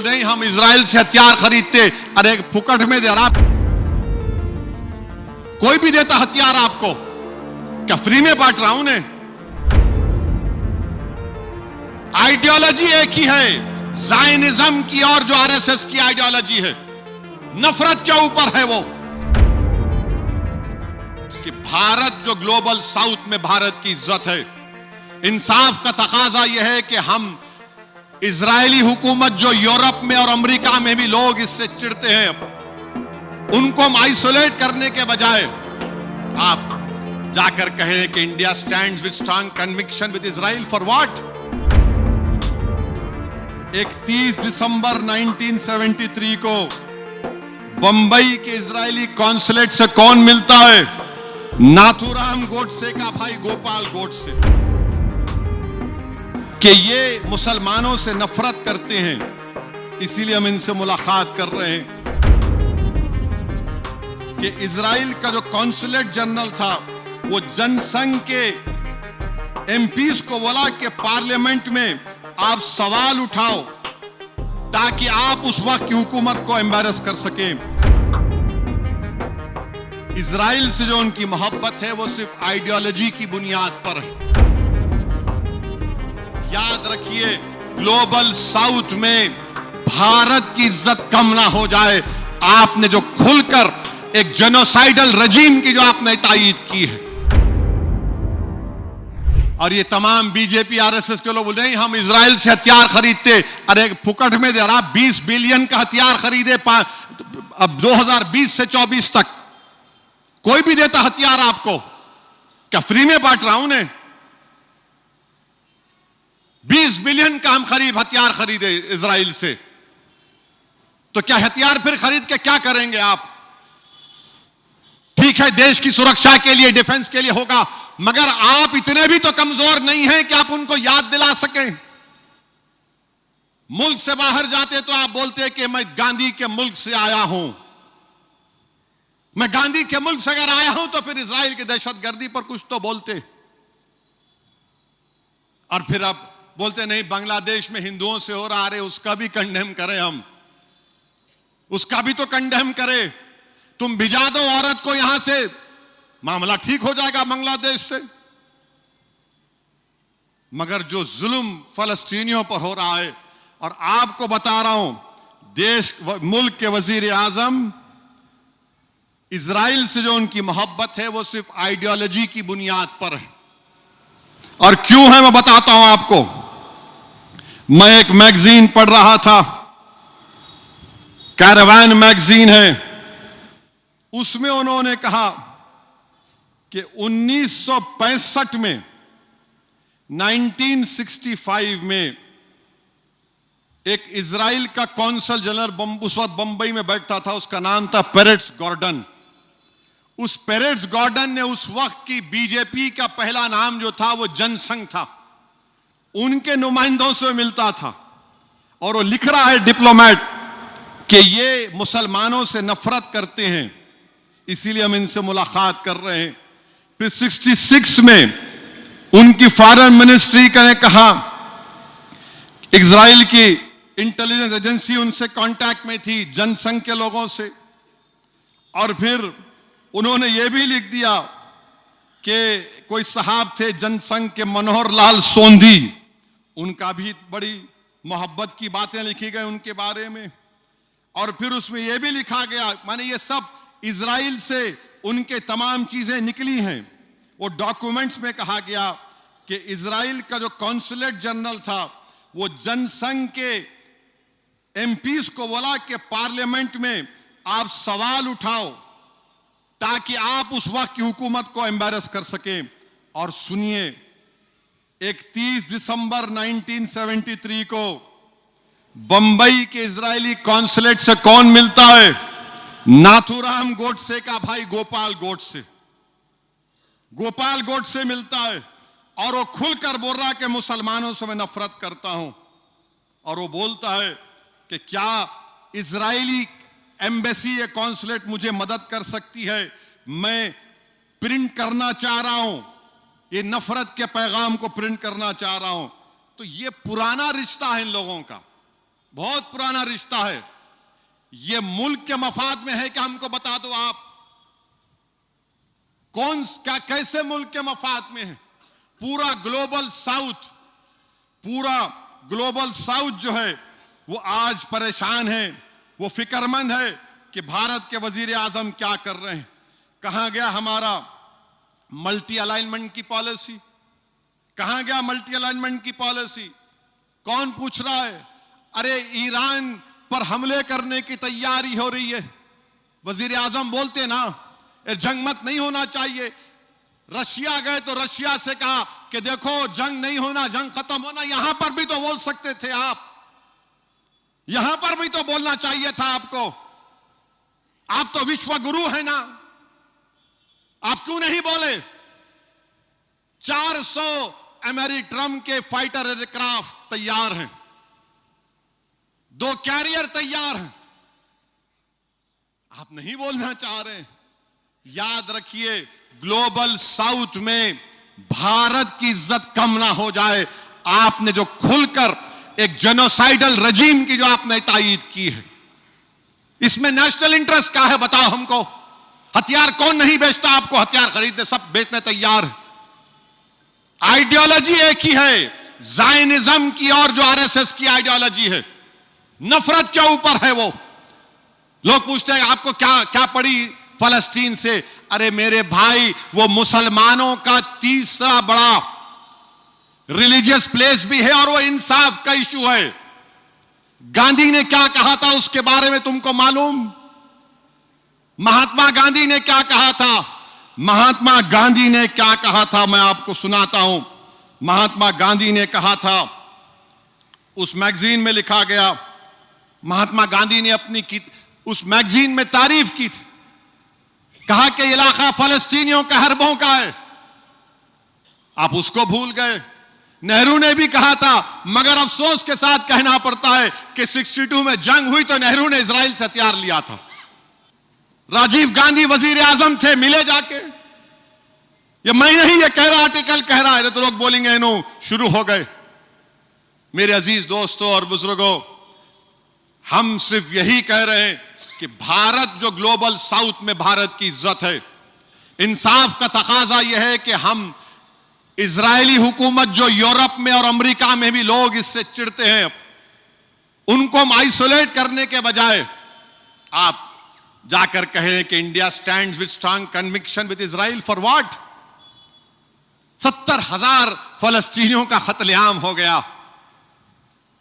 बोलते हैं हम इजराइल से हथियार खरीदते, अरे फुकट में दे रहा, कोई भी देता हथियार आपको, क्या फ्री में बांट रहा हूं ने? आइडियोलॉजी एक ही है, ज़ायनिज्म की और जो आरएसएस की आइडियोलॉजी है, नफरत के ऊपर है वो कि भारत जो ग्लोबल साउथ में भारत की इज्जत है। इंसाफ का तकाजा यह है कि हम इजरायली हुकूमत जो यूरोप में और अमेरिका में भी लोग इससे चिढ़ते हैं, उनको हम आइसोलेट करने के बजाय आप जाकर कहें कि India stands with strong conviction with Israel for what? 31 दिसंबर 1973 को बंबई के इजरायली कॉन्सुलेट से कौन मिलता है? नाथूराम गोडसे का भाई गोपाल गोडसे, कि ये मुसलमानों से नफरत करते हैं, इसीलिए हम इनसे मुलाकात कर रहे हैं। कि इजराइल का जो कॉन्सुलेट जनरल था वो जनसंघ के एमपीज को बोला कि पार्लियामेंट में आप सवाल उठाओ ताकि आप उस वक्त की हुकूमत को एम्बैरस कर सकें। इजराइल से जो उनकी मोहब्बत है वो सिर्फ आइडियोलॉजी की बुनियाद पर है। याद रखिए, ग्लोबल साउथ में भारत की इज्जत कम ना हो जाए। आपने जो खुलकर एक जेनोसाइडल रजीम की जो आपने तायीद की है, और ये तमाम बीजेपी आरएसएस के लोग बोल रहे हैं हम इजराइल से हथियार खरीदते, अरे फुकट में दे रहा, 20 बिलियन का हथियार खरीदे अब 2020 से 24 तक, कोई भी देता हथियार आपको, क्या फ्री में बांट रहा हूं ने? 20 बिलियन का हम हथियार खरीदे इजराइल से, तो क्या हथियार फिर खरीद के क्या करेंगे आप? ठीक है, देश की सुरक्षा के लिए, डिफेंस के लिए होगा, मगर आप इतने भी तो कमजोर नहीं हैं कि आप उनको याद दिला सकें। मुल्क से बाहर जाते तो आप बोलते कि मैं गांधी के मुल्क से आया हूं, मैं गांधी के मुल्क से अगर आया हूं तो फिर इजराइल की दहशतगर्दी पर कुछ तो बोलते। और फिर अब बोलते नहीं बांग्लादेश में हिंदुओं से हो रहा, अरे उसका भी कंडेम करें हम, उसका भी तो कंडेम करें। तुम भिजा दो औरत को यहां से, मामला ठीक हो जाएगा बांग्लादेश से। मगर जो जुल्म फलस्तीनियों पर हो रहा है, और आपको बता रहा हूं, देश मुल्क के वजीर आजम इजराइल से जो उनकी मोहब्बत है वो सिर्फ आइडियोलॉजी की बुनियाद पर है। और क्यों है मैं बताता हूं आपको। मैं एक मैगजीन पढ़ रहा था, कैरावान मैगजीन है, उसमें उन्होंने कहा कि 1965 में 1965 में एक इजराइल का कौंसल जनरल उस वक्त बंबई में बैठता था, उसका नाम था पेरेट्स गॉर्डन। उस पेरेट्स गॉर्डन ने उस वक्त की बीजेपी का पहला नाम जो था वो जनसंघ था, उनके नुमाइंदों से मिलता था, और वो लिख रहा है डिप्लोमेट कि ये मुसलमानों से नफरत करते हैं, इसीलिए हम इनसे मुलाकात कर रहे हैं। फिर 66 में उनकी फॉरेन मिनिस्ट्री ने कहा, इजराइल की इंटेलिजेंस एजेंसी उनसे कांटेक्ट में थी, जनसंघ के लोगों से, और फिर उन्होंने ये भी लिख दिया कि कोई साहब थे जनसंघ के मनोहर लाल सोंधी, उनका भी बड़ी मोहब्बत की बातें लिखी गई उनके बारे में। और फिर उसमें यह भी लिखा गया, माने ये सब इजराइल से उनके तमाम चीजें निकली हैं। वो डॉक्यूमेंट्स में कहा गया कि इजराइल का जो कॉन्सुलेट जनरल था वो जनसंघ के एमपीज को बोला कि पार्लियामेंट में आप सवाल उठाओ ताकि आप उस वक्त की हुकूमत को एम्बैरस कर सकें। और सुनिए, 31 दिसंबर 1973 को बंबई के इजरायली कॉन्सुलेट से कौन मिलता है? नाथूराम गोडसे का भाई गोपाल गोडसे। गोपाल गोडसे मिलता है और वो खुलकर बोल रहा है कि मुसलमानों से मैं नफरत करता हूं। और वो बोलता है कि क्या इजरायली एम्बेसी या कॉन्सुलेट मुझे मदद कर सकती है, मैं प्रिंट करना चाह रहा हूं, ये नफरत के पैगाम को प्रिंट करना चाह रहा हूं। तो ये पुराना रिश्ता है इन लोगों का, बहुत पुराना रिश्ता है। ये मुल्क के मफाद में है कि हमको बता दो आप कौन क्या कैसे मुल्क के मफाद में है। पूरा ग्लोबल साउथ जो है वो आज परेशान है, वो फिक्रमंद है कि भारत के वजीर आजम क्या कर रहे हैं। कहां गया हमारा मल्टी अलाइनमेंट की पॉलिसी, कहां गया मल्टी अलाइनमेंट की पॉलिसी? कौन पूछ रहा है? अरे ईरान पर हमले करने की तैयारी हो रही है, वजीर आजम बोलते ना जंग मत नहीं होना चाहिए। रशिया गए तो रशिया से कहा कि देखो जंग नहीं होना, जंग खत्म होना। यहां पर भी तो बोल सकते थे आप, यहां पर भी तो बोलना चाहिए था आपको। आप तो विश्व गुरु है ना, आप क्यों नहीं बोले? 400 अमेरिट्रम के फाइटर एयरक्राफ्ट तैयार हैं, 2 कैरियर तैयार हैं, आप नहीं बोलना चाह रहे। याद रखिए ग्लोबल साउथ में भारत की इज्जत कम ना हो जाए। आपने जो खुलकर एक जेनोसाइडल रजीम की जो आपने तायीद की है, इसमें नेशनल इंटरेस्ट क्या है बताओ हमको? हथियार कौन नहीं बेचता? आपको हथियार खरीदने सब बेचने तैयार है। आइडियोलॉजी एक ही है, जायनिज्म की और जो आरएसएस की आइडियोलॉजी है, नफरत के ऊपर है वो। लोग पूछते हैं आपको क्या क्या पड़ी फलस्तीन से? अरे मेरे भाई, वो मुसलमानों का तीसरा बड़ा रिलीजियस प्लेस भी है और वो इंसाफ का इशू है। गांधी ने क्या कहा था उसके बारे में तुमको मालूम? महात्मा गांधी ने क्या कहा था? महात्मा गांधी ने क्या कहा था मैं आपको सुनाता हूं। महात्मा गांधी ने कहा था, उस मैगजीन में लिखा गया, महात्मा गांधी ने उस मैगजीन में तारीफ की थी, कहा कि इलाका फलस्तीनियों का अरबों का है। आप उसको भूल गए। नेहरू ने भी कहा था, मगर अफसोस के साथ कहना पड़ता है कि 62 में जंग हुई तो नेहरू ने इजराइल से हथियार लिया था। राजीव गांधी वजीर आजम थे, मिले जाके। ये मैं नहीं ये कह रहा, आर्टिकल कह रहा है, तो लोग बोलेंगे नो शुरू हो गए। मेरे अजीज दोस्तों और बुजुर्गों, हम सिर्फ यही कह रहे हैं कि भारत जो ग्लोबल साउथ में भारत की इज्जत है, इंसाफ का तकाजा यह है कि हम इजरायली हुकूमत जो यूरोप में और अमेरिका में भी लोग इससे चिढ़ते हैं, उनको हम आइसोलेट करने के बजाय आप जाकर कहें कि India stands with strong conviction with Israel. For what? 70,000 फलस्तीनियों का कत्लेआम हो गया,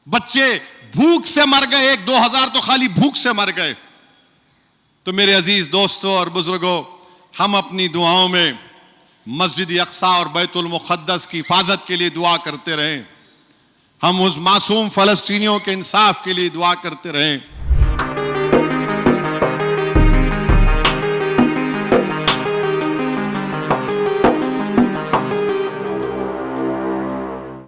बच्चे भूख से मर गए, 1-2 हजार तो खाली भूख से मर गए। तो मेरे अजीज दोस्तों और बुजुर्गों, हम अपनी दुआओं में मस्जिद अक्सा और बैतुल मुक़द्दस की हिफाजत के लिए दुआ करते रहें। हम उस मासूम फलस्तीनियों के इंसाफ के लिए दुआ करते रहें।